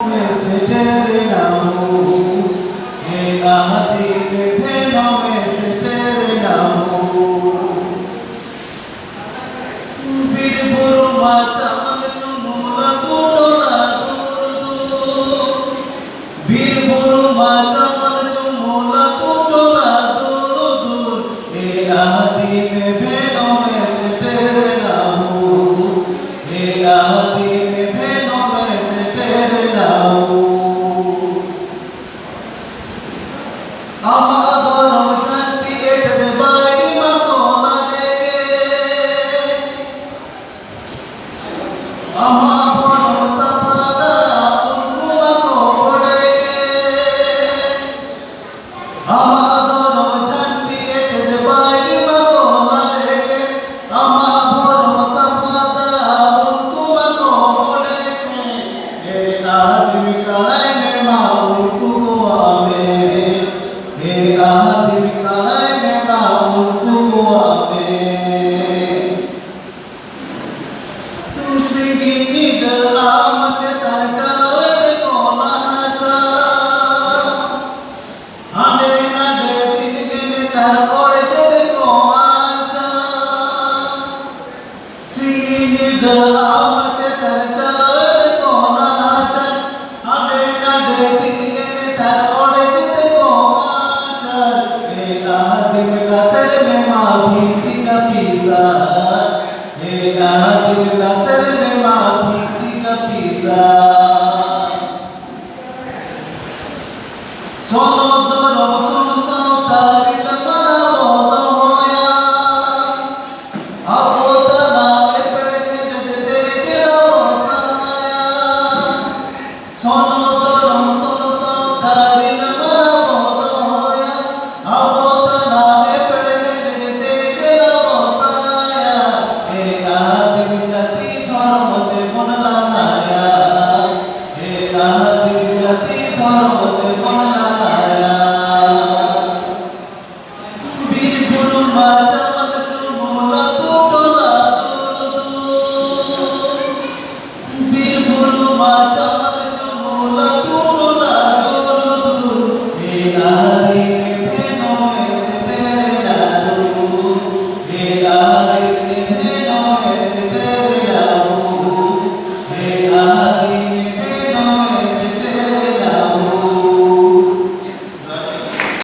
में से डरना हूँ, एक आदि के भेदों में से डरना हूँ। बीरबुरु माचा मन चुमूला दूटोला दूर दूर, बीरबुरु माचा मन चुमूला दूटोला दूर दूर, एक आदि में भेदों में से डरना हूँ, एक आदि में भेदों में से डरना हूँ। Amadono zanti etde baigi makola deke, amadono sapada unku mako deke, amadono zanti etde baigi makola deke, amadono sapada unku mako deke, ek aadmi kalai mein ma unku ko ame, एक आदमी काले में बाबू को आवे, सिंगी नींद आम चेतन चलावे देखो नाचा, आने नाडे दिन के तार ओढ़े के देखो आचा, सिंगी नींद आम चेतन चलावे देखो नाचा, आने नाडे दिन के तार ओढ़े के देखो आदिम का सर में माँ भिंडी का पीसा, एक आदिम का सर में माँ भिंडी का पीसा। सोनो दोनों सोनो सौतारी लपला बोता होया, अब तला पड़े दे दे दिला साया, सोनो